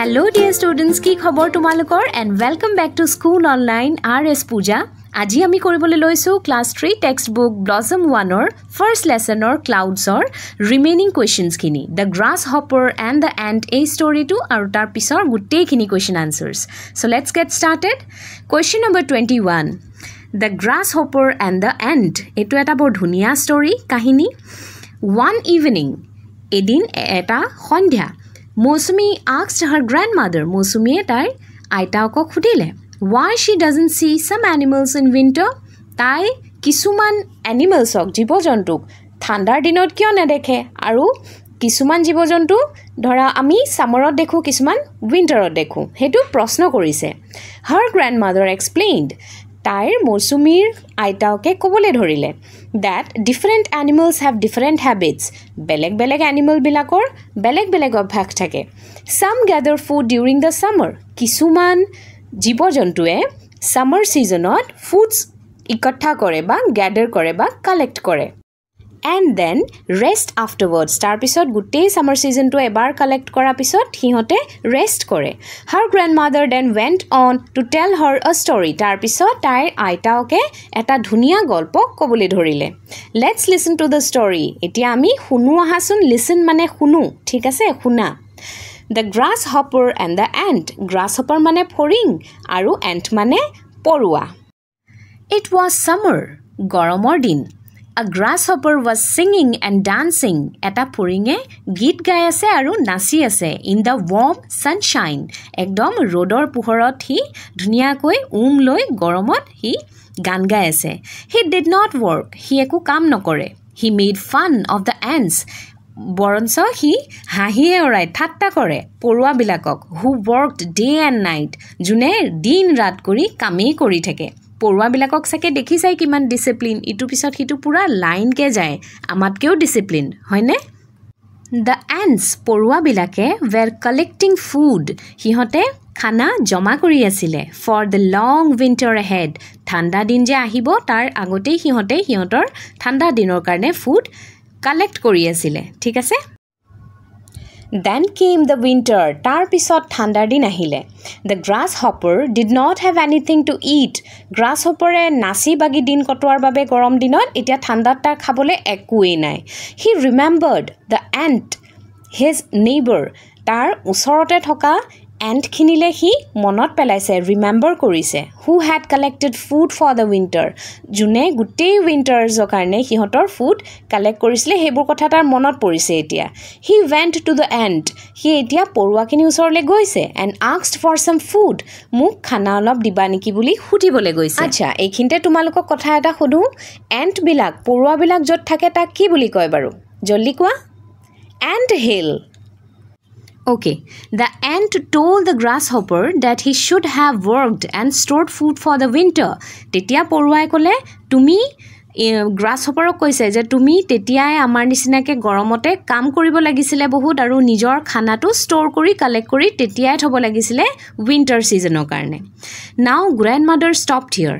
Hello dear students, কি খবৰ তোমালোকৰ and welcome back to School Online RS Pooja. আজি আমি কৰিবলৈ লৈছো class 3 text book Blossom 1 or first lesson or clouds or remaining questions খিনি the grasshopper and the ant a story to আৰু তাৰ পিছৰ গুটেইখিনি question answers. So let's get started. Question number 21. The grasshopper and the ant. এটো এটা বৰ ধুনীয়া story কাহিনী. One evening, এদিন এটা সন্ধ্যা Mosumi asked her grandmother, Mosumi তাই আইতাকক খুদিলে, why she doesn't see some animals in winter? তাই কিছুমান animalsক জীৱ-জন্তুক ঠাণ্ডাৰ দিনত কিয় নেদেখে আৰু কিছুমান জীৱ-জন্তু ধৰা আমি সামাৰত দেখো কিছুমান উইন্টাৰত দেখো হেতু প্ৰশ্ন কৰিছে. Her grandmother explained, তাইৰ মৌচুমীৰ আইতাকে ক'বলৈ ধৰিলে that different animals have different habits. বেলেগ animal বিলাকৰ বেলেগ অভ্যাস থাকে. Some gather food during the summer. কিছুমান জীৱ-জন্তুৱে summer seasonত foods ইকঠা কৰে বা gather কৰে বা collect কৰে. And then rest afterwards. তাৰ পিছত গুটেই summer season to এবাৰ collect কৰা পিছত হিহতে rest কৰে. Her grandmother then went on to tell her a story. তাৰ পিছত তাইৰ আইতাকে এটা ধুনীয়া গল্প ক'বলৈ ধৰিলে. Let's listen to the story. এতিয়া আমি শুনো আহাচোন. Listen মানে শুনো, ঠিক আছে, শুনা. The grasshopper and the ant. Grasshopper মানে ফৰিং আৰু ant মানে পৰুৱা. It was summer. গৰমৰ দিন. A grasshopper was singing and dancing. Eta puringe git gai ase aru nasi ase in the warm sunshine. Ekdom rodor puhorot hi dhuniya koi loi goromot hi gan gai ase. He did not work. Hi eku kam nokore. He made fun of the ants. Boronso hi hahiye orai thatta kore porua bilakok who worked day and night. June din rat kori kamei kori thake. পৰুৱা বিলাকক সাকে দেখি চাই কিমান discipline ইটু পিছত হিটু পুৰা line কে যায় আমাতকেও discipline হয়নে The ants পৰুৱা বিলাকে were collecting food হিহতে খানা জমা কৰি আছিল for the long winter ahead ঠাণ্ডা দিন যে আহিব তাৰ আগতে হিহতে হিহতৰ ঠাণ্ডা দিনৰ কাৰণে ফুড কালেক্ট কৰি আছিল ঠিক আছে Then came the winter. Tar pisot thandar din ahile. The grasshopper did not have anything to eat. Grasshopper e nasi bagi din kotwar babe gorom dinot etia thandar tar khabole ekui nai. He remembered the ant, his neighbor. Tar usorote thoka ant khinile hi monot pelaise remember korise who had collected food for the winter june gutei winters karne hihotor food collect korisle hebur kotha tar monot porise etia he went to the ant he etia porwa kini usorle goise and asked for some food muk khana olop diba niki buli hutibole goise acha ekhinte tumalokok kotha eta hodu ant bilak porwa bilak jot thake ta ki buli koy baru jolli koa ant hill Okay, the ant told the grasshopper that he should have worked and stored food for the winter. Tetia poruai kole, tumi grasshopper koise je tumi tetiai amar nisinake goromote kam koribo lagisile bahut aru nijor khana to store kori collect kori tetiai thobo lagisile winter season karne. Now grandmother stopped here.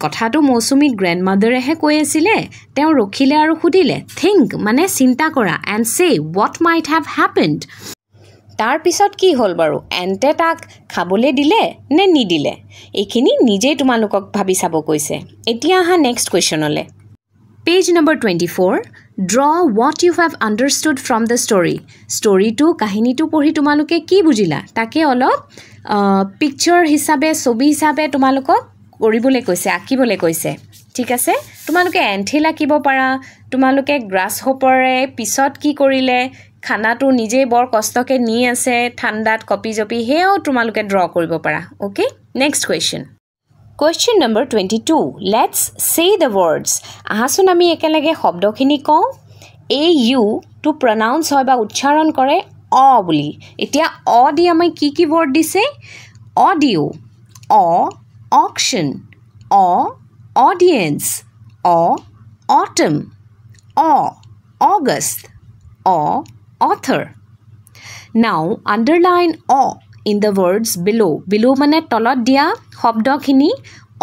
কথাটো মৌসুমী গ্র্যান্ডমাদারে হে কৈ আছিল তেও ৰখিলে আৰু খুদিলে think মানে চিন্তা কৰা and say what might have happened তাৰ পিছত কি হল বাৰু এন্তে তাক খাবলে দিলে নে নিদিলে এখিনি নিজে তোমালোকক ভাবি চাব কৈছে এতিয়া হা নেক্সট কোৱেশ্চনলে page number 24 draw what you have understood from the story to কাহিনীটো পঢ়ি তোমালোকে কি বুজিলা তাকে অলপ পিকচাৰ হিচাপে ছবি হিচাপে তোমালোকক কৰিবলে কৈছে আকিবলে কৈছে ঠিক আছে তোমালোকে এন্থিল আকিব পাৰা তোমালোকে গ্ৰাসহপাৰে পিছত কি কৰিলে খানাটো নিজে বৰ কষ্টকে নি আছে ঠাণ্ডাত কপি জপি হেও তোমালোকে ড্ৰ কৰিব পাৰা okay next Question number 22 let's say the words আহাচোন আমি একেলগে শব্দখিনি কওঁ au to pronounce হয় বা উচ্চাৰণ কৰে অ বুলি এতিয়া অ দি আমি কি ওয়াৰ্ড দিছে audio O auction O audience O autumn O august O author now underline o in the words below mane tolot dia shobdo khini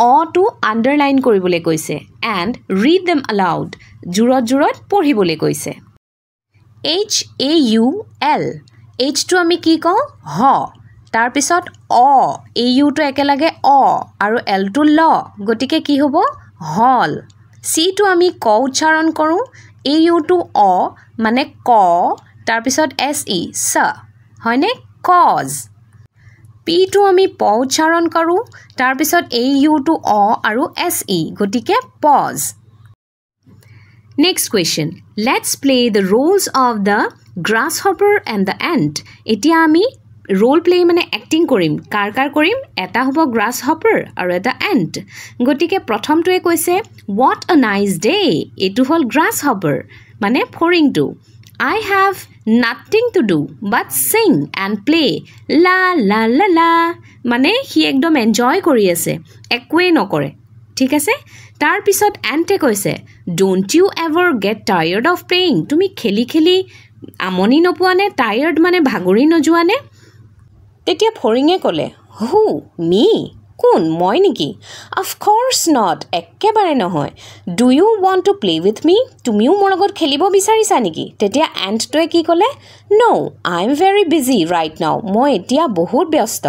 o to underline koribole koise and read them aloud jurot porhibole koise h a u l h to ami ki ko ho তাৰ পিছত অ এই ইউটো একেলগে অ আৰু L টো ল গতিকে কি হ'ব হল সি টো আমি ক উচ্চাৰণ কৰো এই ইউটো অ মানে ক তাৰ পিছত এস ই স হয়নে কজ পি টো আমি প উচ্চাৰণ কৰো তাৰ পিছত এই ইউটো অ আৰু এস ই গতিকে pause Next question. Let's play the roles of the grasshopper and the ant. Etia ami role play mane acting korim. Kar korim. Eta hobo grasshopper aru eta ant. Gotike prothom to e koise what a nice day. Etu hol grasshopper. Mane phoring to. I have nothing to do but sing and play. La la la la. Mane hi ekdom enjoy kori ase. Ekwe nokore. ঠিক আছে তাৰ পিছত এন্টে কৈছে don't you ever get tired of playing তুমি খেলি খেলি আমনি নপোৱানে টায়াৰ্ড মানে ভাগৰি নজুৱানে তেতিয়া ফৰিঙে ক'লে হু মি কোন মই নেকি অফ কোৰ্স নট একেবাৰে নহয় do you want to play with me তুমিও মোৰ লগত খেলিব বিচাৰিছা নেকি তেতিয়া এন্টটোৱে কি ক'লে no I am very busy right now মই এতিয়া বহুত ব্যস্ত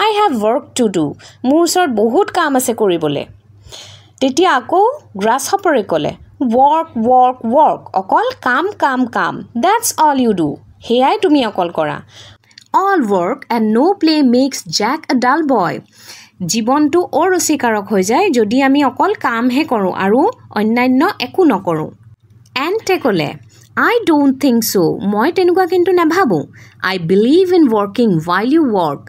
I have work to do মোৰ ওচৰত বহুত কাম আছে কৰিবলৈ তেতিয়া আকৌ গ্ৰাছহপাৰে ক'লে ৱৰ্ক ৱৰ্ক ৱৰ্ক অকল কাম কাম কাম that's all you do hey তুমি অকল কৰা all work and no play makes Jack a dull boy জীৱনটো অৰুচিকাৰক হৈ যায় যদি আমি অকল কামহে কৰোঁ আৰু অন্যান্য একো নকৰোঁ এণ্টে ক'লে I don't think so. মই তেনেকুৱা কিন্তু নাভাবো I believe in working while you work.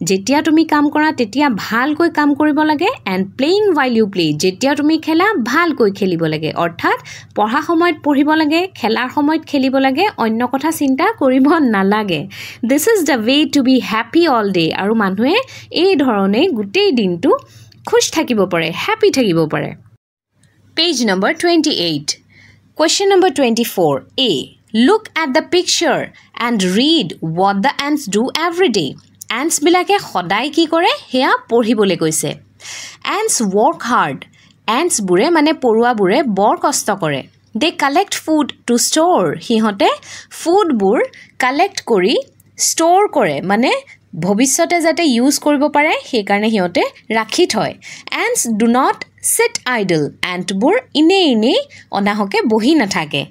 যেতিয়া তুমি কাম কৰা তেতিয়া ভালকৈ কাম কৰিব লাগে and playing while you play. যেতিয়া তুমি খেলা ভালকৈ খেলিব লাগে অৰ্থাৎ পঢ়া সময়ত পঢ়িব লাগে খেলাৰ সময়ত খেলিব লাগে অন্য কথা চিন্তা কৰিব নালাগে This is the way to be happy all day. আৰু মানুহে এই ধৰণে গোটেই দিনটো খুশ থাকিব পাৰে হ্যাপি থাকিব পাৰে Page number 28 Question number 24. A. Look at the picture and read what the ants do every day. Ants bilake khodai ki kore heya porhibole koise. Ants work hard. Ants bure mane porua bure bor kosto kore. They collect food to store. Hihote food bur collect kori store kore mane ভবিষ্যতে যাতে use কৰিব পাৰে সেই কাৰণে হিয়তে ৰাখি থয় ants do not sit idle antবোৰ ইনে অনাহকে বহি নাথাকে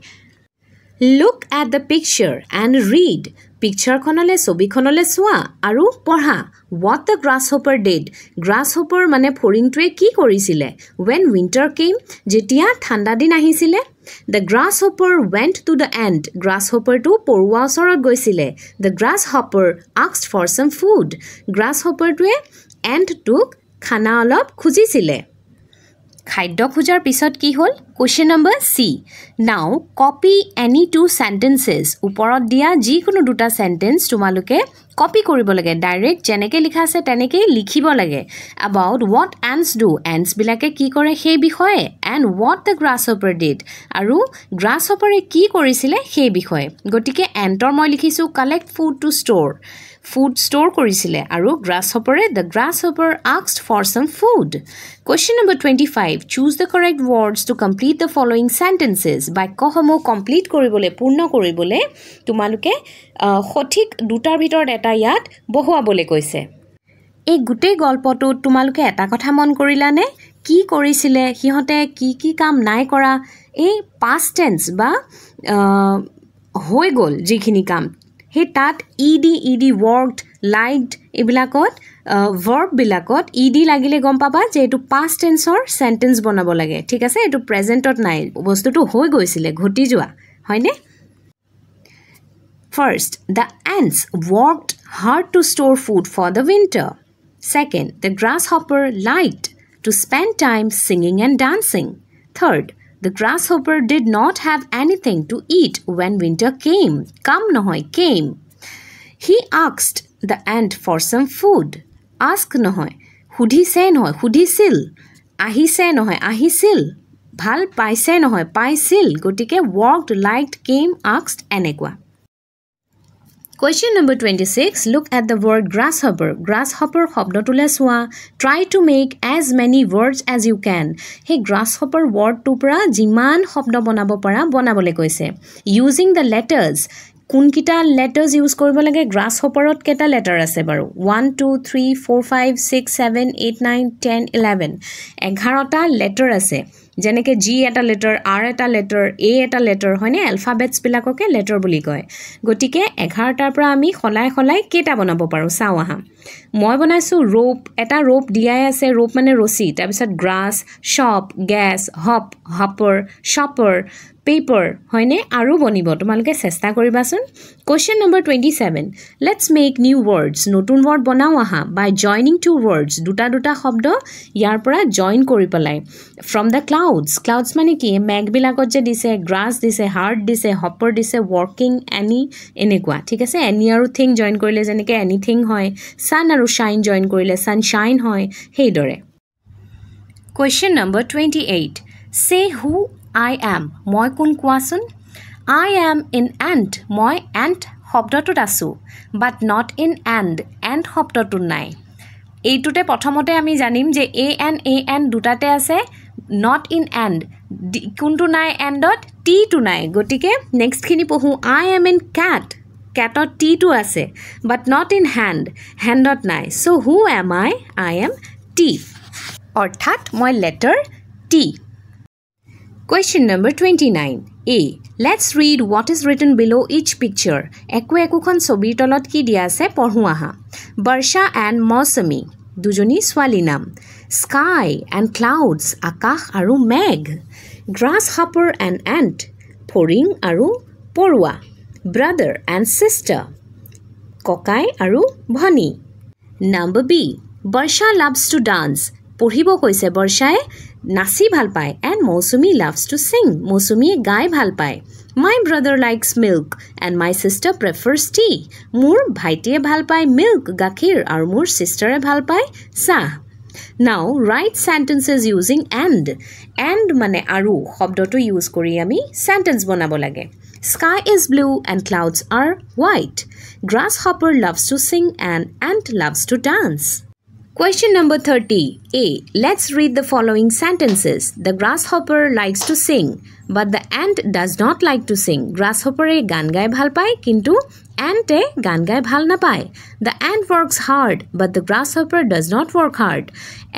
look at the picture and read picture খনলে ছবিখনলে চোৱা আৰু পঢ়া what the grasshopper did grasshopper মানে ফৰিংটোৱে কি কৰিছিলে when winter came যেতিয়া ঠাণ্ডা দিন আহিছিলে The grasshopper went to the ant. Grasshopper to porua osorot goisile. The grasshopper asked for some food. Grasshopper to ant took khana olop khujisile. Khaidyo khujar pisot ki hol? Question number C. Now copy any two sentences. Uporot dia jikono duta sentence tumaluke copy koribo lage. Direct jeneke likha ase teneke likhibo lage. About what ants do. Ants bilake ki kore hei bikhoye and what the grasshopper did. Aru grasshopper e ki korisile hei bikhoye. Gotike antor moi likhisu collect food to store. Food store korisile aru the grasshopper asked for some food. Question number 25. Choose the correct words to complete the following sentences. বাক্যসমূহ complete কৰিবলে পূৰ্ণ কৰিবলে তোমালোকে সঠিক দুটাৰ ভিতৰত এটা ইয়াত বহুৱাবলে কৈছে এই গুটে গল্পটো তোমালোকে এটা কথা মন কৰিলানে কি কৰিছিলে হিহতে কি কাম নাই কৰা এই past tense বা হৈ গল যিখিনি কাম হে তাত ed worked liked এবিলাকত verb বিলাকত ed লাগিলে গম পাবা যে এটো past tense or sentence বনাব লাগে ঠিক আছে এটো প্ৰেজেন্টত নাই বস্তুটো হৈ গৈছিলে ঘটি যোৱা হয়নে First, the ants worked hard to store food for the winter. Second, the grasshopper liked to spend time singing and dancing. Third, the grasshopper did not have anything to eat when winter came. Come nohoy came. He asked the ant for some food. Ask nohoy. Hudhise nohoy hudhisil. Ahise nohoy ahisil. Bhal paise nohoy paisil. Gotike worked, liked, came, asked, enekwa. Question number 26. Look at the word grasshopper. Grasshopper hobdotule swa. Try to make as many words as you can. Hey grasshopper word to pra jiman hobdo bonabo para bonabole koise. Using the letters কোনকিটা letters use কৰিব লাগে grass হপাৰত কেটা letter আছে বাৰু 1 2 3 4 5 6 7 8 9 10 11 11টা letter আছে যেনেকে G এটা letter R এটা লেটাৰ A এটা লেটাৰ হয়নে এলফাবেটস বিলাককে লেটাৰ বুলি কয় গটিকে 11টাৰ পৰা আমি খলাই কেটা বনাব পাৰো চাও আহা মই বনাইছো rope এটা rope দিয়াই আছে rope মানে ৰছী তাৰ পিছত grass shop gas hop hopper shopper paper হয়নে আৰু বনিব তোমালোকে চেষ্টা কৰিবাচোন question number 27 let's make new words নতুন word বনাও আহা by joining two words দুটা শব্দ ইয়াৰ পৰা জয়েন কৰি পেলাই from the clouds মানে কি মেঘ বিলাকত যে দিছে grass দিছে heart দিছে hopper দিছে working any এনেকুৱা ঠিক আছে any আৰু thing জয়েন কৰিলে যেনেকে anything হয় sun আৰু shine জয়েন কৰিলে sunshine হয় হেইদৰে question number 28 say who I am মই কোন কোৱাচোন I am in ant মই ant শব্দটোত আছো but not in and শব্দটো নাই এইটোতে প্ৰথমতে আমি জানিম যে an দুটাতে আছে not in and কোনটো নাই andত t টো নাই গটিকে নেক্সট খিনি পঢ়ো I am in cat catত t টো আছে but not in handত নাই so who am I am t অৰ্থাৎ মই letter t Question number 29 A let's read what is written below each picture একোখন ছবিৰ তলত কি দিয়া আছে পঢ়ো আহা Barsha and Mausami দুজনী ছোৱালী নাম Sky and clouds আকাশ আৰু মেঘ Grasshopper and ant ফৰিং আৰু পৰুৱা Brother and sister ককাই আৰু ভনী Number B Barsha loves to dance পঢ়িব কৈছে বৰ্ষাই নাচি ভাল পায় and Mausami loves to sing Mausami গাই ভাল পায় My brother likes milk and my sister prefers tea মোৰ ভাইটিয়ে ভাল পায় milk গাখীৰ আৰু মোৰ sisterয়ে ভাল পায় চাহ Now write sentences using and মানে আৰু শব্দটো ইউজ কৰি আমি sentence বনাব লাগে Sky is blue and clouds are white Grasshopper loves to sing and ant loves to dance Question number 30 A let's read the following sentences The grasshopper likes to sing but the ant does not like to sing Grasshopper e gan gai bhal paয় কিন্তু ant e gan gai bhal na paয় The ant works hard but the grasshopper does not work hard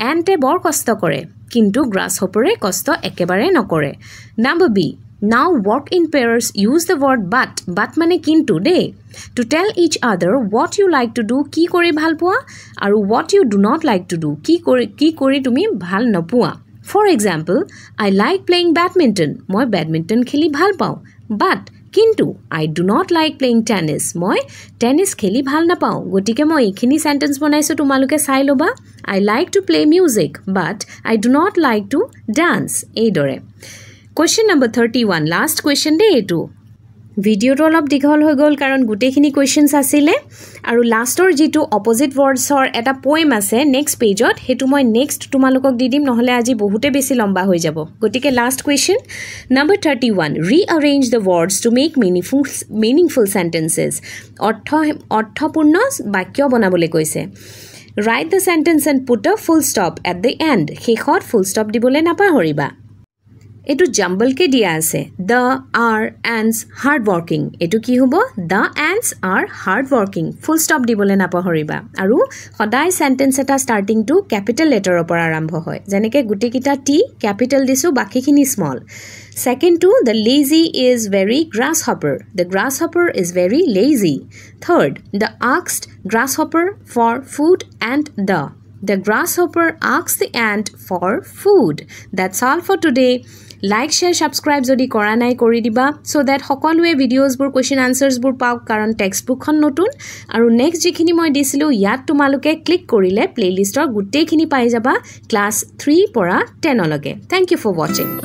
Ant e bor kosto kore কিন্তু grasshopper e kosto ekebare nokore Number B Now work in pairs use the word but মানে কিন্তু দে to tell each other what you like to do কি কৰি ভাল পোৱা আৰু what you do not like to do কি কৰি তুমি ভাল নপোৱা For example I like playing badminton মই badminton খেলি ভাল পাওঁ but কিন্তু I do not like playing tennis মই tennis খেলি ভাল নাপাওঁ গটিকে মই এইখিনি sentence বনাইছো তোমালোকে চাই লবা I like to play music but I do not like to dance এইদৰে Question number 31 last question day etu video to olop dighol hoi gol karon gutekhini questions asile aru lastor jitu opposite words or eta poem ase next page ot hetu moi next tumalokok didim nohole aji bahute beshi lomba hoi jabo gotike last question number 31 rearrange the words to make meaningful sentences orthopurno bakyo banabole koise write the sentence and put a full stop at the end hekhot full stop dibole napahoriba এটু jumble কে দিয়া আছে the are ants hard working এটু কি হবো the ants are hard working full stop দিবলে না পাহৰিবা আৰু সদায় সেন্টেন্স এটা স্টাৰ্টিং টু ক্যাপিটাল লেটাৰৰ পৰা আৰম্ভ হয় যেনেকে গুটি কিটা টি ক্যাপিটাল দিছো বাকিখিনি small Second to the lazy is very grasshopper the grasshopper is very lazy Third the asked grasshopper for food and the grasshopper asks the ant for food That's all for today Like share subscribe jodi kora nai kori diba so that hokolwe videos bur question answers bur pauk karon textbook khon notun aru next jikhini moi disilu yat tumaluke click korile playlist or gutte khini pai jaba class 3 pora 10 loge Thank you for watching